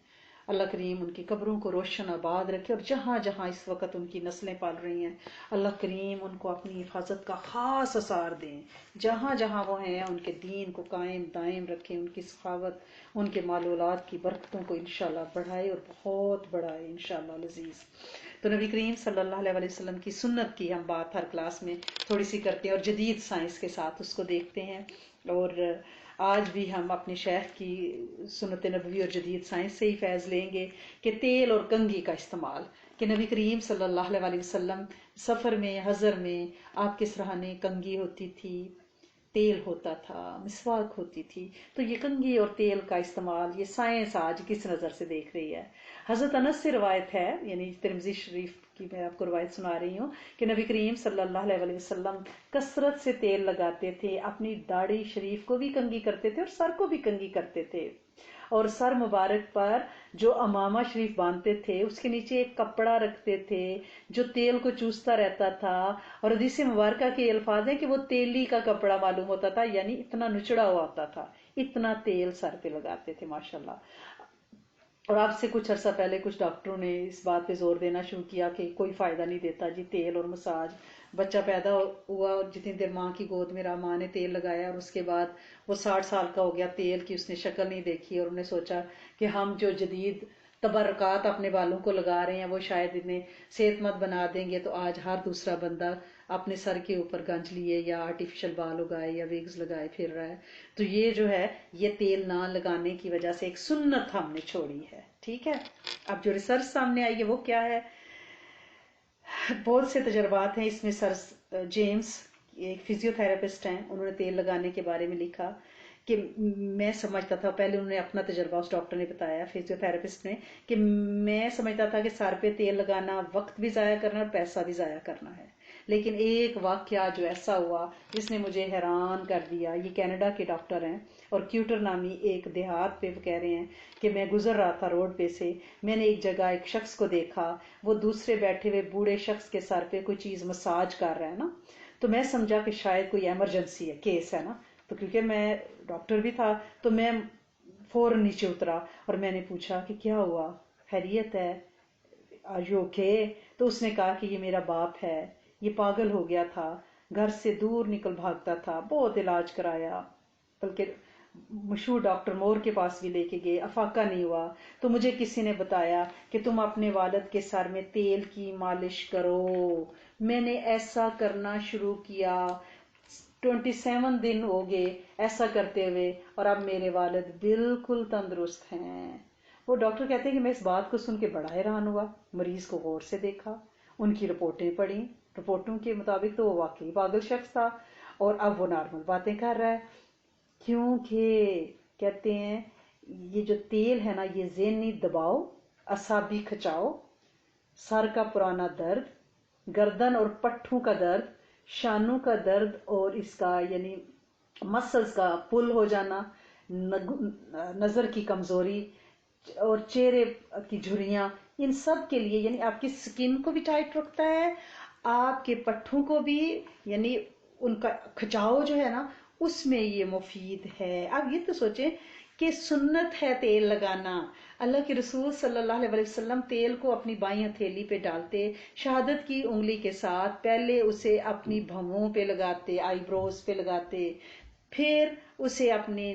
Speaker 1: اللہ کریم ان کی قبروں کو روشن آباد رکھے، اور جہاں جہاں اس وقت ان کی نسلیں پال رہی ہیں اللہ کریم ان کو اپنی حفاظت کا خاص اثار دیں، جہاں جہاں وہ ہیں ان کے دین کو قائم دائم رکھیں، ان کی سخاوت، ان کے مال و اولاد کی برکتوں کو انشاءاللہ بڑھائے اور بہت بڑھائے انشاءاللہ العزیز۔ تو نبی کریم صلی اللہ علیہ وسلم کی سنت کی ہم بات ہر کلاس میں تھوڑی سی کرتے ہیں، اور جدید سائنس کے ساتھ اس کو دیکھتے ہیں، اور آج بھی ہم اپنے شیخ کی سنت نبوی اور جدید سائنس سے ہی فیض لیں گے کہ تیل اور کنگھی کا استعمال، کہ نبی کریم صلی اللہ علیہ وسلم سفر میں، حضر میں آپ کے سرہانے کنگھی ہوتی تھی، تیل ہوتا تھا، مسواک ہوتی تھی، تو یہ کنگھی اور تیل کا استعمال یہ سائنس آج کس نظر سے دیکھ رہی ہے۔ حضرت انس سے روایت ہے، یعنی ترمذی شریف کی میں آپ کو روایت سنا رہی ہوں، کہ نبی کریم صلی اللہ علیہ وسلم کثرت سے تیل لگاتے تھے، اپنی داڑھی شریف کو بھی کنگھی کرتے تھے اور سر کو بھی کنگھی کرتے تھے، اور سر مبارک پر جو امامہ شریف باندھتے تھے اس کے نیچے ایک کپڑا رکھتے تھے جو تیل کو چوستا رہتا تھا، اور حدیث مبارکہ کے الفاظ ہیں کہ وہ تیلی کا کپڑا معلوم ہوتا تھا، یعنی اتنا نچڑا ہوا ہوتا تھا، اتنا تیل سر پہ لگاتے تھے ماشاءاللہ۔ اور آپ سے کچھ عرصہ پہلے کچھ ڈاکٹروں نے اس بات پہ زور دینا شروع کیا کہ کوئی فائدہ نہیں دیتا جی تیل اور مساج، بچہ پیدا ہوا اور جتنی دیر ماں کی گود میں رہا ماں نے تیل لگایا، اور اس کے بعد وہ 60 سال کا ہو گیا، تیل کی اس نے شکل نہیں دیکھی، اور انہوں نے سوچا کہ ہم جو جدید تبرکات اپنے بالوں کو لگا رہے ہیں وہ شاید انہیں صحت مند بنا دیں گے، تو آج ہر دوسرا بندہ اپنے سر کے اوپر گنج لیے یا آرٹیفیشل بال اگائے یا ویگز لگائے پھر رہا ہے۔ تو یہ جو ہے یہ تیل نہ لگانے کی وجہ سے ایک سنت ہم نے چھوڑی ہے، ٹھیک ہے۔ اب جو ریسرچ سامنے آئی ہے وہ کیا ہے، بہت سے تجربات ہیں اس میں۔ سر جیمز ایک فزیو تھراپسٹ ہیں، انہوں نے تیل لگانے کے بارے میں لکھا کہ میں سمجھتا تھا، پہلے انہوں نے اپنا تجربہ اس ڈاکٹر نے بتایا فزیو تھراپسٹ نے، کہ میں سمجھتا تھا کہ سر پہ تیل لگانا وقت بھی ضائع کرنا اور پیسہ بھی ضائع کرنا ہے، لیکن ایک واقعہ جو ایسا ہوا جس نے مجھے حیران کر دیا۔ یہ کینیڈا کے ڈاکٹر ہیں، اور کیوٹر نامی ایک دیہات پہ وہ کہہ رہے ہیں کہ میں گزر رہا تھا روڈ پہ سے، میں نے ایک جگہ ایک شخص کو دیکھا، وہ دوسرے بیٹھے ہوئے بوڑھے شخص کے سر پہ کوئی چیز مساج کر رہا ہے نا، تو میں سمجھا کہ شاید کوئی ایمرجنسی ہے، کیس ہے نا، تو کیونکہ میں ڈاکٹر بھی تھا تو میں فوراً نیچے اترا اور میں نے پوچھا کہ کیا ہوا، خیریت ہے، آر یو اوکے؟ تو اس نے کہا کہ یہ میرا باپ ہے، یہ پاگل ہو گیا تھا، گھر سے دور نکل بھاگتا تھا، بہت علاج کرایا، بلکہ مشہور ڈاکٹر مور کے پاس بھی لے کے گئے، افاقہ نہیں ہوا، تو مجھے کسی نے بتایا کہ تم اپنے والد کے سر میں تیل کی مالش کرو۔ میں نے ایسا کرنا شروع کیا، 27 دن ہو گئے ایسا کرتے ہوئے، اور اب میرے والد بالکل تندرست ہیں۔ وہ ڈاکٹر کہتے ہیں کہ میں اس بات کو سن کے بڑا حیران ہوا، مریض کو غور سے دیکھا، ان کی رپورٹیں پڑھی، رپورٹوں کے مطابق تو وہ واقعی پاگل شخص تھا، اور اب وہ نارمل باتیں کر رہا ہے، کیونکہ کہتے ہیں یہ جو تیل ہے نا یہ ذہنی دباؤ، اعصابی کھچاؤ، سر کا پرانا درد، گردن اور پٹھوں کا درد، شانوں کا درد، اور اس کا یعنی مسلز کا پل ہو جانا، نظر کی کمزوری اور چہرے کی جھریاں، ان سب کے لیے یعنی آپ کی سکن کو بھی ٹائٹ رکھتا ہے، آپ کے پٹھوں کو بھی، یعنی ان کا کھچاؤ جو ہے نا اس میں یہ مفید ہے۔ اب یہ تو سوچیں کہ سنت ہے تیل لگانا، اللہ کے رسول صلی اللہ علیہ وسلم تیل کو اپنی بائیں ہتھیلی پہ ڈالتے، شہادت کی انگلی کے ساتھ پہلے اسے اپنی بھووں پہ لگاتے، آئی بروز پہ لگاتے، پھر اسے اپنے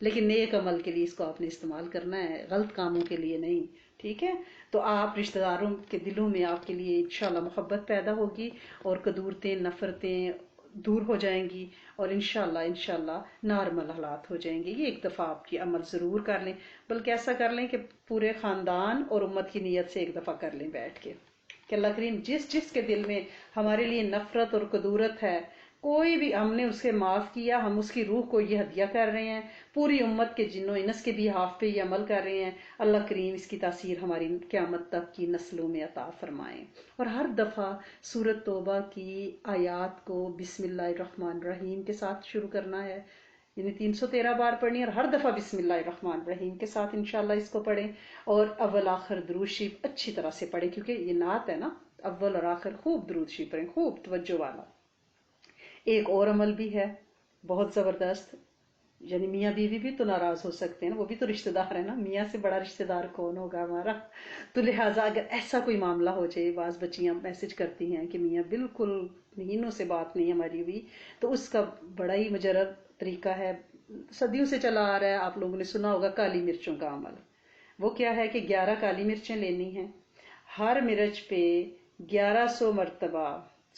Speaker 1: لیکن نیک عمل کے لیے اس کو آپ نے استعمال کرنا ہے، غلط کاموں کے لیے نہیں، ٹھیک ہے؟ تو آپ رشتہ داروں کے دلوں میں آپ کے لیے انشاءاللہ محبت پیدا ہوگی، اور کدورتیں نفرتیں دور ہو جائیں گی، اور انشاءاللہ نارمل حالات ہو جائیں گے۔ یہ ایک دفعہ آپ کی عمل ضرور کر لیں، بلکہ ایسا کر لیں کہ پورے خاندان اور امت کی نیت سے ایک دفعہ کر لیں بیٹھ کے، کہ اللہ کریم جس جس کے دل میں ہمارے لیے نفرت اور کدورت ہے، کوئی بھی ہم نے اسے معاف کیا، ہم اس کی روح کو یہ ہدیہ کر رہے ہیں، پوری امت کے جن و انس کے بھی ہاف پہ یہ عمل کر رہے ہیں، اللہ کریم اس کی تاثیر ہماری قیامت تک کی نسلوں میں عطا فرمائیں۔ اور ہر دفعہ سورۃ توبہ کی آیات کو بسم اللہ الرحمن الرحیم کے ساتھ شروع کرنا ہے، یعنی 313 بار پڑھنی، اور ہر دفعہ بسم اللہ الرحمن الرحیم کے ساتھ انشاءاللہ اس کو پڑھیں، اور اول آخر درود شریف اچھی طرح سے پڑھیں، کیونکہ یہ نعت ہے نا، اول اور آخر خوب درود شریف پڑھیں، خوب توجہ والا۔ ایک اور عمل بھی ہے بہت زبردست، یعنی میاں بیوی بھی تو ناراض ہو سکتے ہیں نا، وہ بھی تو رشتہ دار ہے نا، میاں سے بڑا رشتہ دار کون ہوگا ہمارا؟ تو لہٰذا اگر ایسا کوئی معاملہ ہو جائے، بعض بچیاں میسج کرتی ہیں کہ میاں بالکل مہینوں سے بات نہیں ہماری ہوئی، تو اس کا بڑا ہی مجرد طریقہ ہے، صدیوں سے چلا آ رہا ہے، آپ لوگوں نے سنا ہوگا کالی مرچوں کا عمل۔ وہ کیا ہے کہ 11 کالی مرچیں لینی ہیں، ہر مرچ پہ 1100 مرتبہ،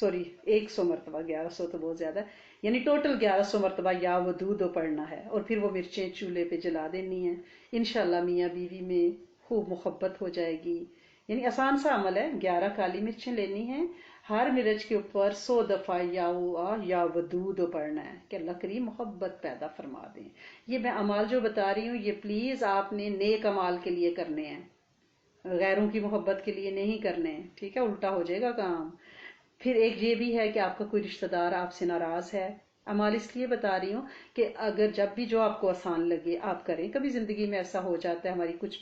Speaker 1: سوری 100 مرتبہ، 1100 تو بہت زیادہ ہے، یعنی ٹوٹل 1100 مرتبہ یا ودود پڑھنا ہے، اور پھر وہ مرچیں چولہے پہ جلا دینی ہیں۔ انشاءاللہ میاں بیوی میں خوب محبت ہو جائے گی۔ یعنی آسان سا عمل ہے، 11 کالی مرچیں لینی ہیں، ہر مرچ کے اوپر 100 دفعہ یا ودود پڑھنا ہے کہ اللہ کریم محبت پیدا فرما دیں۔ یہ میں اعمال جو بتا رہی ہوں، یہ پلیز آپ نے نیک اعمال کے لیے کرنے ہیں، غیروں کی محبت کے لیے نہیں کرنے، ٹھیک ہے؟ الٹا ہو جائے گا کام۔ پھر ایک یہ بھی ہے کہ آپ کا کوئی رشتہ دار آپ سے ناراض ہے، اعمال اس لیے بتا رہی ہوں کہ اگر جب بھی جو آپ کو آسان لگے آپ کریں۔ کبھی زندگی میں ایسا ہو جاتا ہے، ہماری کچھ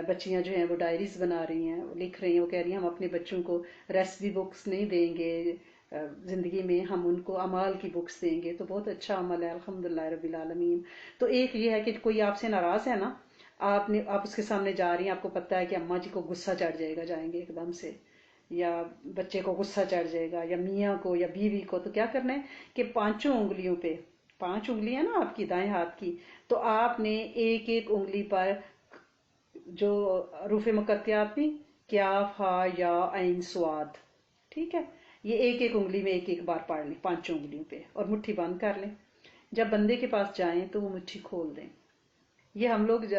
Speaker 1: بچیاں جو ہیں وہ ڈائریز بنا رہی ہیں، لکھ رہی ہیں، وہ کہہ رہی ہیں ہم اپنے بچوں کو ریسپی بکس نہیں دیں گے، زندگی میں ہم ان کو اعمال کی بکس دیں گے، تو بہت اچھا عمل ہے الحمدللہ رب العالمین۔ تو ایک یہ ہے کہ کوئی آپ سے ناراض ہے نا، آپ اس کے سامنے جا رہی ہیں، آپ کو پتہ ہے کہ اماں جی کو غصہ چڑھ جائے گا، جائیں گے ایک دم سے، یا بچے کو غصہ چڑھ جائے گا، یا میاں کو یا بیوی کو، تو کیا کرنا ہے کہ 5 انگلیوں پہ، 5 انگلیاں نا آپ کی دائیں ہاتھ کی، تو آپ نے ایک ایک انگلی پر جو حروف مقطعات تھی، کاف ہا یا عین صاد، ٹھیک ہے، یہ ایک ایک انگلی میں ایک ایک بار پڑھ لیں 5 انگلیوں پہ، اور مٹھی بند کر لیں۔ جب بندے کے پاس جائیں تو وہ مٹھی کھول دیں۔ یہ ہم لوگ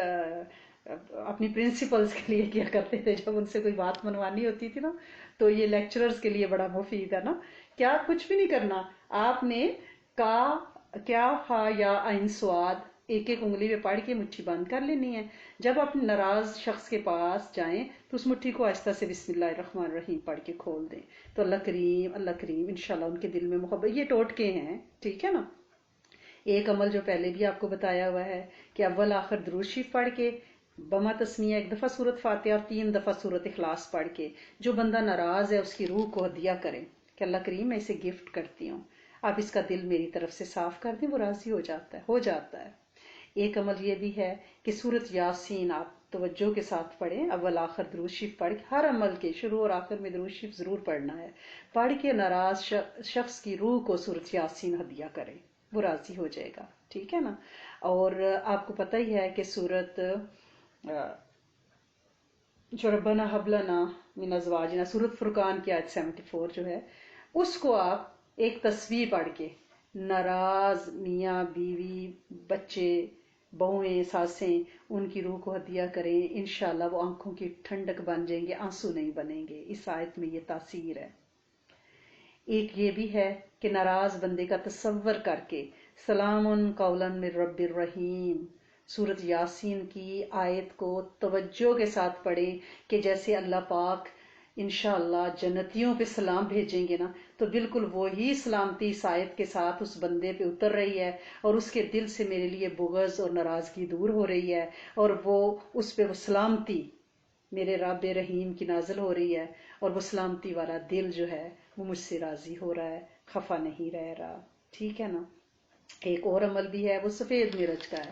Speaker 1: اپنی پرنسپلز کے لیے کیا کرتے تھے، جب ان سے کوئی بات منوانی ہوتی تھی نا، تو یہ لیکچررز کے لیے بڑا مفید ہے نا۔ کیا کچھ بھی نہیں کرنا، آپ نے کیا ہا یا عین صاد ایک ایک انگلی پہ پڑھ کے مٹھی بند کر لینی ہے۔ جب آپ ناراض شخص کے پاس جائیں تو اس مٹھی کو آہستہ سے بسم اللہ الرحمن الرحیم پڑھ کے کھول دیں، تو اللہ کریم انشاءاللہ ان کے دل میں محبت، یہ ٹوٹکے ہیں، ٹھیک ہے نا۔ ایک عمل جو پہلے بھی آپ کو بتایا ہوا ہے کہ اول آخر درود شریف پڑھ کے بما تسمیہ 1 دفعہ سورۃ فاتحہ اور 3 دفعہ سورۃ اخلاص پڑھ کے جو بندہ ناراض ہے اس کی روح کو ہدیہ کریں کہ اللہ کریم میں اسے گفٹ کرتی ہوں، آپ اس کا دل میری طرف سے صاف کر دیں، وہ راضی ہو جاتا ہے۔ ایک عمل یہ بھی ہے کہ سورۃ یاسین آپ توجہ کے ساتھ پڑھیں، اول آخر درود شریف پڑھ کے، ہر عمل کے شروع اور آخر میں درود شریف ضرور پڑھنا ہے، پڑھ کے ناراض شخص کی روح کو سورۃ یاسین ہدیہ کریں، وہ راضی ہو جائے گا، ٹھیک ہے نا۔ اور آپ کو پتہ ہی ہے کہ سورت جو ربنا حب لنا من ازواجنا، سورت فرقان کی آیت 74 جو ہے، اس کو آپ ایک تسبیح پڑھ کے ناراض میاں بیوی بچے بہویں ساسیں ان کی روح کو ہدیہ کریں، انشاءاللہ وہ آنکھوں کی ٹھنڈک بن جائیں گے، آنسو نہیں بنیں گے۔ اس آیت میں یہ تاثیر ہے۔ ایک یہ بھی ہے کہ ناراض بندے کا تصور کر کے سلام قولا من رب الرحیم سورۃ یاسین کی آیت کو توجہ کے ساتھ پڑھیں کہ جیسے اللہ پاک انشاءاللہ جنتیوں پہ سلام بھیجیں گے نا، تو بالکل وہی سلامتی اس آیت کے ساتھ اس بندے پہ اتر رہی ہے، اور اس کے دل سے میرے لیے بغض اور ناراضگی دور ہو رہی ہے، اور وہ اس پہ وہ سلامتی میرے رب رحیم کی نازل ہو رہی ہے، اور وہ سلامتی والا دل جو ہے وہ مجھ سے راضی ہو رہا ہے، خفا نہیں رہ رہا، ٹھیک ہے نا۔ ایک اور عمل بھی ہے، وہ سفید مرچ کا ہے،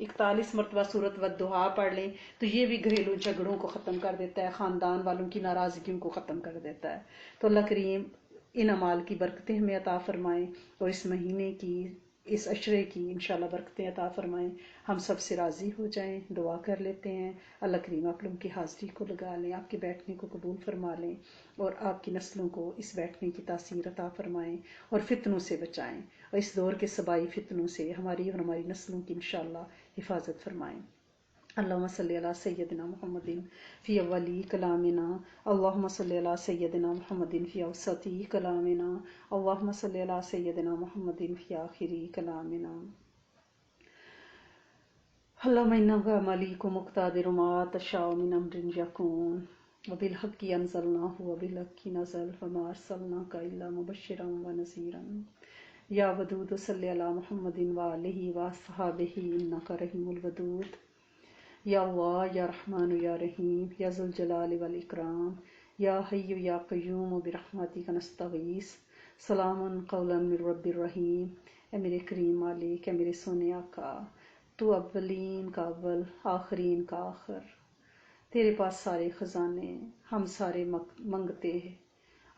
Speaker 1: 41 مرتبہ سورۃ والضحیٰ پڑھ لیں تو یہ بھی گھریلو جھگڑوں کو ختم کر دیتا ہے، خاندان والوں کی ناراضگیوں کو ختم کر دیتا ہے۔ تو اللہ کریم ان اعمال کی برکتیں ہمیں عطا فرمائیں، اور اس مہینے کی، اس عشرے کی انشاءاللہ برکتیں عطا فرمائیں، ہم سب سے راضی ہو جائیں۔ دعا کر لیتے ہیں۔ اللہ کریم آپ لوگوں کی حاضری کو لگا لیں، آپ کے بیٹھنے کو قبول فرما لیں، اور آپ کی نسلوں کو اس بیٹھنے کی تاثیر عطا فرمائیں، اور فتنوں سے بچائیں، اور اس دور کے صبائی فتنوں سے ہماری اور ہماری نسلوں کی انشاءاللہ حفاظت فرمائیں۔ اللہم صلی علی سیدنا محمد فی اولی کلامنا، اللہم صلی علی سیدنا محمد فی اوسطی کلامنا، اللہم صلی علی سیدنا محمد فی آخری کلامنا۔ اللہم انک ملیک مقتدر ما تشاء من امر یکون، وبالحق انزلناہ وبالحق نزل وما ارسلناک الا مبشرا ونذیرا۔ یا ودود صلی علی محمد وآلہ وصحبہ انک رحیم الودود۔ یا اللہ یا رحمان یا رحیم یا ذو الجلال والاکرام، یا حی یا قیوم برحمتک نستغیث، سلام قولا من رب الرحیم۔ اے میرے کریم مالک، اے میرے سونے آقا، تو اولین کا اول، آخرین کا آخر، تیرے پاس سارے خزانے، ہم سارے منگتے ہیں۔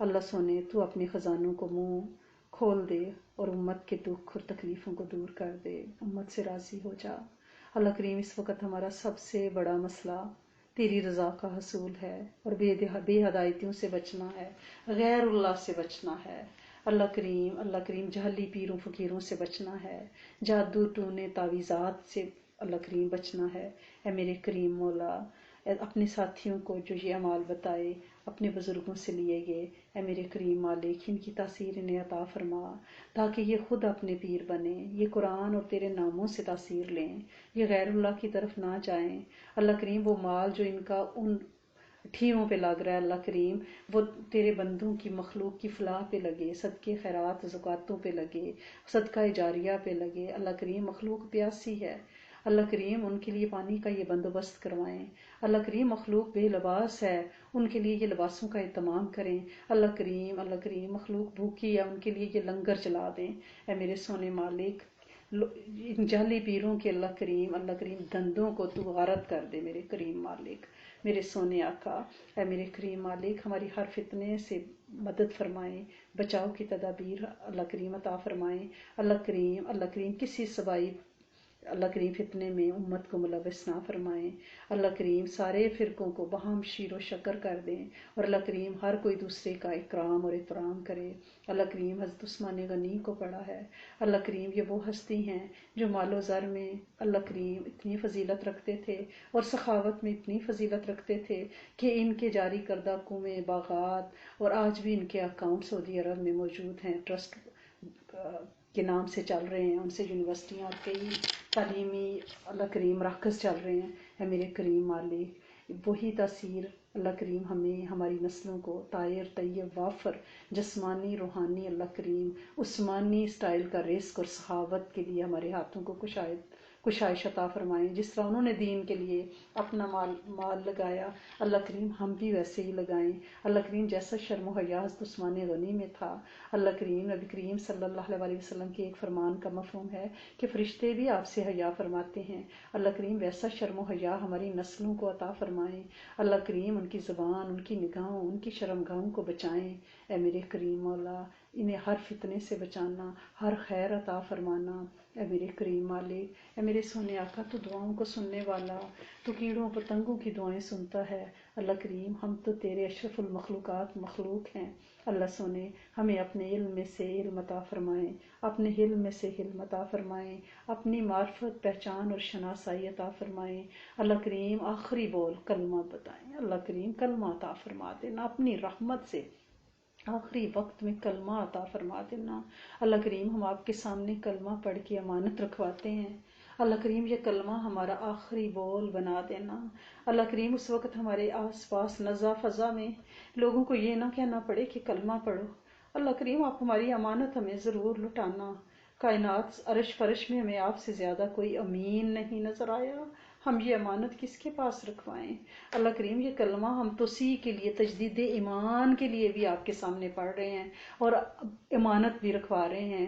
Speaker 1: اللہ سونے تو اپنے خزانوں کو منہ کھول دے، اور امت کے دکھ اور تکلیفوں کو دور کر دے، امت سے راضی ہو جا۔ اللہ کریم اس وقت ہمارا سب سے بڑا مسئلہ تیری رضا کا حصول ہے، اور بے ہدایتیوں سے بچنا ہے، غیر اللہ سے بچنا ہے۔ اللہ کریم جہلی پیروں فقیروں سے بچنا ہے، جادو ٹونے تعویذات سے اللہ کریم بچنا ہے۔ اے میرے کریم مولا، اپنے ساتھیوں کو جو یہ اعمال بتائے اپنے بزرگوں سے لیے گئے، اے میرے کریم مالک ان کی تاثیر انہیں عطا فرما، تاکہ یہ خود اپنے پیر بنیں، یہ قرآن اور تیرے ناموں سے تاثیر لیں، یہ غیر اللہ کی طرف نہ جائیں۔ اللہ کریم وہ مال جو ان کا ان ٹھیوں پہ لگ رہا ہے، اللہ کریم وہ تیرے بندوں کی مخلوق کی فلاح پہ لگے، صدقے خیرات زکوٰتوں پہ لگے، صدقہ جاریہ پہ لگے۔ اللہ کریم مخلوق پیاسی ہے، اللہ کریم ان کے لیے پانی کا یہ بندوبست کروائیں۔ اللہ کریم مخلوق بے لباس ہے، ان کے لیے یہ لباسوں کا اہتمام کریں۔ اللہ کریم مخلوق بھوکی ہے، ان کے لیے یہ لنگر چلا دیں۔ اے میرے سونے مالک، ان جعلی پیروں کے اللہ کریم دندوں کو تو غارت کر دے میرے کریم مالک، میرے سونے آقا۔ اے میرے کریم مالک ہماری ہر فتنے سے مدد فرمائیں، بچاؤ کی تدابیر اللہ کریم عطا فرمائیں۔ اللہ کریم کسی صبائی اللہ کریم فتنے میں امت کو ملوث نہ فرمائیں۔ اللہ کریم سارے فرقوں کو باہم شیر و شکر کر دیں، اور اللہ کریم ہر کوئی دوسرے کا اکرام اور احترام کرے۔ اللہ کریم حضرت عثمان غنی کو پڑھا ہے۔ اللہ کریم یہ وہ ہستی ہیں جو مال و زر میں اللہ کریم اتنی فضیلت رکھتے تھے، اور سخاوت میں اتنی فضیلت رکھتے تھے کہ ان کے جاری کردہ کنویں، باغات، اور آج بھی ان کے اکاؤنٹ سعودی عرب میں موجود ہیں، ٹرسٹ کے نام سے چل رہے ہیں، ان سے یونیورسٹیاں اور کئی تعلیمی اللہ کریم مراکز چل رہے ہیں۔ ہے میرے کریم مالک وہی تاثیر اللہ کریم ہمیں، ہماری نسلوں کو طاہر طیب وافر جسمانی روحانی اللہ کریم عثمانی سٹائل کا رزق اور سخاوت کے لیے ہمارے ہاتھوں کو کشائش عطا فرمائیں۔ جس طرح انہوں نے دین کے لیے اپنا مال لگایا، اللہ کریم ہم بھی ویسے ہی لگائیں۔ اللہ کریم جیسا شرم و حیا حضرت عثمان غنی میں تھا، اللہ کریم نبی کریم صلی اللہ علیہ وسلم کے ایک فرمان کا مفہوم ہے کہ فرشتے بھی آپ سے حیا فرماتے ہیں۔ اللہ کریم ویسا شرم و حیا ہماری نسلوں کو عطا فرمائیں۔ اللہ کریم ان کی زبان، ان کی نگاہوں، ان کی شرمگاہوں کو بچائیں۔ اے میرے کریم مولا انہیں ہر فتنے سے بچانا، ہر خیر عطا فرمانا۔ اے میرے کریم مالک، اے میرے سونے آقا تو دعاؤں کو سننے والا، تو کیڑوں پتنگوں کی دعائیں سنتا ہے۔ اللہ کریم ہم تو تیرے اشرف المخلوقات مخلوق ہیں۔ اللہ سونے ہمیں اپنے علم میں سے علم عطا فرمائیں، اپنے علم میں سے علم عطا فرمائیں، اپنی معرفت پہچان اور شناسائی عطا فرمائیں۔ اللہ کریم آخری بول کلمہ بتائیں، اللہ کریم کلمہ عطا فرما دینا اپنی رحمت سے، آخری وقت میں کلمہ عطا فرما دینا۔ اللہ کریم ہم آپ کے سامنے کلمہ پڑھ کے امانت رکھواتے ہیں، اللہ کریم یہ کلمہ ہمارا آخری بول بنا دینا۔ اللہ کریم اس وقت ہمارے آس پاس نزا فضا میں لوگوں کو یہ نہ کہنا پڑے کہ کلمہ پڑھو۔ اللہ کریم آپ ہماری امانت ہمیں ضرور لٹانا۔ کائنات عرش فرش میں ہمیں آپ سے زیادہ کوئی امین نہیں نظر آیا، ہم یہ امانت کس کے پاس رکھوائیں؟ اللہ کریم یہ کلمہ ہم توسیع کے لیے، تجدید ایمان کے لیے بھی آپ کے سامنے پڑھ رہے ہیں، اور امانت بھی رکھوا رہے ہیں۔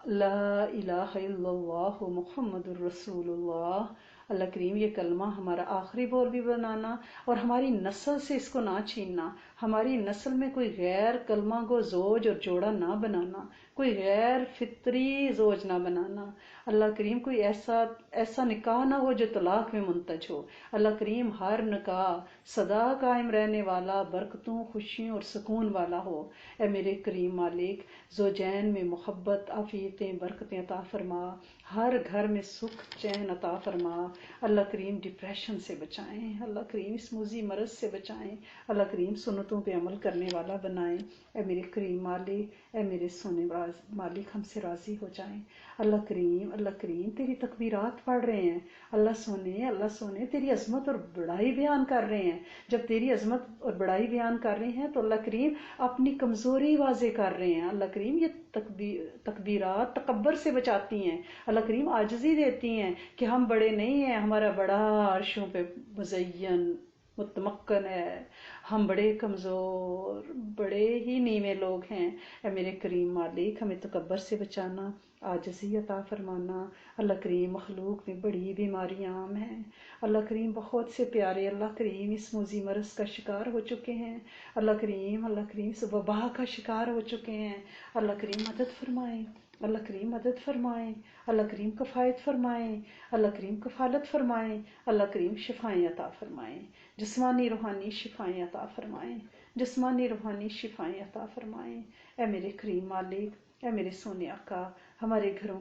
Speaker 1: لا الہ الا اللہ محمد الرسول اللہ۔ اللہ کریم یہ کلمہ ہمارا آخری بول بھی بنانا اور ہماری نسل سے اس کو نہ چھیننا، ہماری نسل میں کوئی غیر کلمہ کو زوج اور جوڑا نہ بنانا، کوئی غیر فطری زوج نہ بنانا۔ اللہ کریم کوئی ایسا نکاح نہ ہو جو طلاق میں منتج ہو۔ اللہ کریم ہر نکاح سدا قائم رہنے والا، برکتوں، خوشیوں اور سکون والا ہو۔ اے میرے کریم مالک، زوجین میں محبت، عافیتیں، برکتیں عطا فرما، ہر گھر میں سکھ چین عطا فرما۔ اللہ کریم ڈپریشن سے بچائیں، اللہ کریم اس موذی مرض سے بچائیں، اللہ کریم سنتوں پہ عمل کرنے والا بنائیں۔ اے میرے کریم مالک، اے میرے سونے مالک، ہم سے راضی ہو جائیں۔ اللہ کریم تیری تکبیرات پڑھ رہے ہیں، اللہ سونے تیری عظمت اور بڑائی بیان کر رہے ہیں۔ جب تیری عظمت اور بڑائی بیان کر رہے ہیں تو اللہ کریم اپنی کمزوری واضح کر رہے ہیں۔ اللہ کریم یہ تکبیرات تکبر سے بچاتی ہیں، اللہ کریم عاجزی دیتی ہیں کہ ہم بڑے نہیں ہیں، ہمارا بڑا عرشوں پہ مزین متمکن ہے، ہم بڑے کمزور، بڑے ہی نیوے لوگ ہیں۔ اے میرے کریم مالک، ہمیں تکبر سے بچانا، عاجزی عطا فرمانا۔ اللہ کریم مخلوق میں بڑی بیماریاں عام ہیں، اللہ کریم بہت سے پیارے اللہ کریم اس موذی مرض کا شکار ہو چکے ہیں، اللہ کریم اس وبا کا شکار ہو چکے ہیں۔ اللہ کریم مدد فرمائیں، اللہ کریم مدد فرمائیں، اللہ کریم کفایت فرمائیں، اللہ کریم کفالت فرمائیں، اللہ کریم شفائیں عطا فرمائیں، جسمانی روحانی شفائیں عطا فرمائیں، جسمانی روحانی شفائیں عطا فرمائیں۔ اے میرے کریم مالک، اے میرے سونے آقا، ہمارے گھروں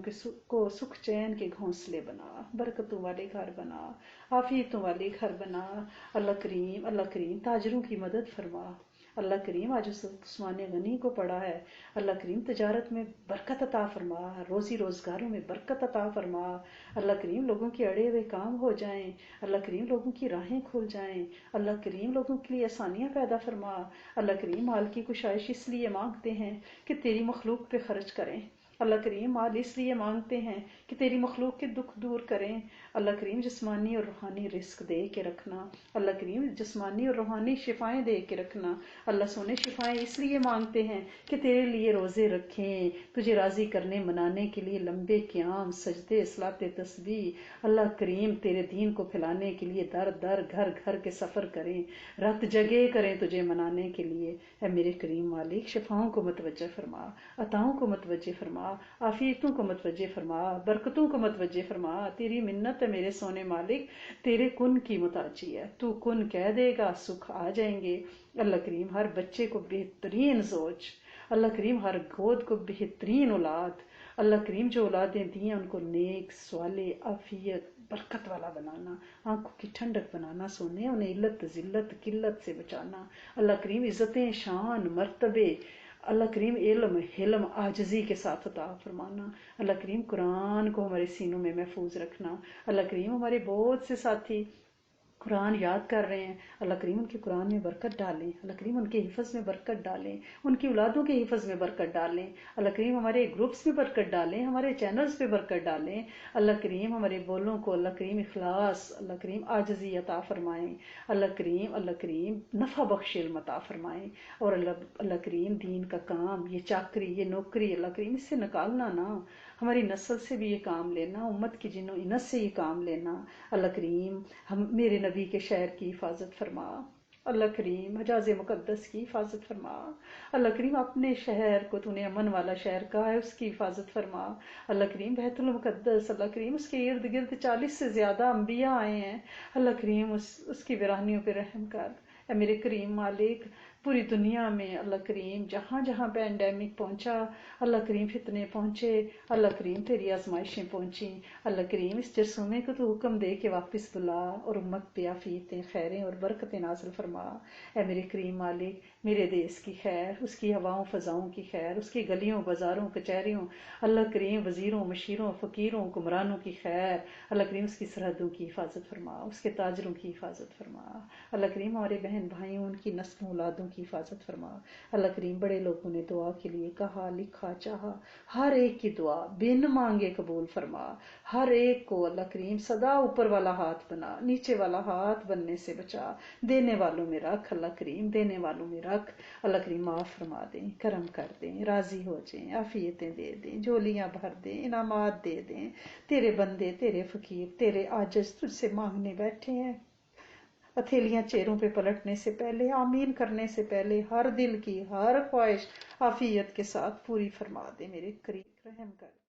Speaker 1: کو سکھ چین کے گھونسلے بنا، برکتوں والے گھر بنا، عافیتوں والے گھر بنا۔ اللہ کریم تاجروں کی مدد فرما۔ اللہ کریم آج عثمان غنی کو پڑھا ہے، اللہ کریم تجارت میں برکت عطا فرما، روزی روزگاروں میں برکت عطا فرما۔ اللہ کریم لوگوں کے اڑے ہوئے کام ہو جائیں، اللہ کریم لوگوں کی راہیں کھل جائیں، اللہ کریم لوگوں کے لیے آسانیاں پیدا فرما۔ اللہ کریم مال کی کشائش اس لیے مانگتے ہیں کہ تیری مخلوق پہ خرچ کریں، اللہ کریم مال اس لیے مانگتے ہیں کہ تیری مخلوق کے دکھ دور کریں۔ اللہ کریم جسمانی اور روحانی رزق دے کے رکھنا، اللہ کریم جسمانی اور روحانی شفائیں دے کے رکھنا۔ اللہ سونے شفائیں اس لیے مانگتے ہیں کہ تیرے لیے روزے رکھیں، تجھے راضی کرنے منانے کے لیے لمبے قیام، سجدے، صلاۃ تسبیح، اللہ کریم تیرے دین کو پھیلانے کے لیے در در گھر گھر کے سفر کریں، رات جگے کریں تجھے منانے کے لیے۔ اے میرے کریم مالک، شفاؤں کو متوجہ فرما، عطاؤں کو متوجہ فرما، عافیتوں کو متوجہ فرما، برکتوں کو متوجہ فرما۔ تیری منت ہے میرے سونے مالک، تیرے کن کی محتاجی ہے، تو کن کہہ دے گا سکھ آ جائیں گے۔ اللہ کریم ہر بچے کو بہترین زوج، اللہ کریم ہر گود کو بہترین اولاد، اللہ کریم جو اولادیں دی ہیں ان کو نیک، صالح، عافیت، برکت والا بنانا، آنکھوں کی ٹھنڈک بنانا، سونے انہیں علت ذلت قلت سے بچانا۔ اللہ کریم عزتیں، شان، مرتبے، اللہ کریم علم، حلم، عاجزی کے ساتھ عطا فرمانا۔ اللہ کریم قرآن کو ہمارے سینوں میں محفوظ رکھنا۔ اللہ کریم ہمارے بہت سے ساتھی قرآن یاد کر رہے ہیں، اللہ کریم ان کے قرآن میں برکت ڈالیں، اللہ کریم ان کے حفظ میں برکت ڈالیں، ان کی اولادوں کے حفظ میں برکت ڈالیں، اللہ کریم ہمارے گروپس میں برکت ڈالیں، ہمارے چینلز پہ برکت ڈالیں۔ اللہ کریم ہمارے بولوں کو اللہ کریم اخلاص، اللہ کریم عاجزی عطا فرمائیں، اللہ کریم نفع بخش علم عطا فرمائیں، اور اللہ کریم دین کا کام، یہ چاکری، یہ نوکری، اللہ کریم اس سے نکالنا نہ، ہماری نسل سے بھی یہ کام لینا، امت کی جنوں انس سے یہ کام لینا۔ اللہ کریم ہم میرے نبی کے شہر کی حفاظت فرما، اللہ کریم حجاز مقدس کی حفاظت فرما، اللہ کریم اپنے شہر کو تو نے امن والا شہر کہا ہے اس کی حفاظت فرما، اللہ کریم بیت المقدس، اللہ کریم اس کے ارد گرد 40 سے زیادہ انبیاء آئے ہیں، اللہ کریم اس کی ویرانیوں پہ رحم کر۔ اے میرے کریم مالک، پوری دنیا میں اللہ کریم جہاں جہاں پینڈیمک پہنچا، اللہ کریم فتنے پہنچے، اللہ کریم تیری آزمائشیں پہنچیں، اللہ کریم اس جرثومے کو تو حکم دے کے واپس بلا اور امت پہ عافیتیں، خیریں اور برکتیں نازل فرما۔ اے میرے کریم مالک، میرے دیس کی خیر، اس کی ہواؤں فضاؤں کی خیر، اس کی گلیوں بازاروں کچہریوں، اللہ کریم وزیروں مشیروں فقیروں حکمرانوں کی خیر، اللہ کریم اس کی سرحدوں کی حفاظت فرما، اس کے تاجروں کی حفاظت فرما، اللہ کریم ہمارے بہن بھائیوں ان کی نسلوں اولادوں کی حفاظت فرما۔ اللہ کریم بڑے لوگوں نے دعا کے لیے کہا، لکھا، چاہا، ہر ایک کی دعا بن مانگے قبول فرما، ہر ایک کو اللہ کریم سدا اوپر والا ہاتھ بنا، نیچے والا ہاتھ بننے سے بچا، دینے والوں میں رکھ، اللہ کریم دینے والوں میں رکھ، اللہ کریم معاف فرما دیں، کرم کر دیں، راضی ہو جائیں، عافیتیں دے دیں، جھولیاں بھر دیں، انعامات دے دیں۔ تیرے بندے، تیرے فقیر، تیرے عاجز تجھ سے مانگنے بیٹھے ہیں، ہتھیلیاں چہروں پہ پلٹنے سے پہلے، آمین کرنے سے پہلے ہر دل کی ہر خواہش عافیت کے ساتھ پوری فرما دے، میرے قریب رحم کر۔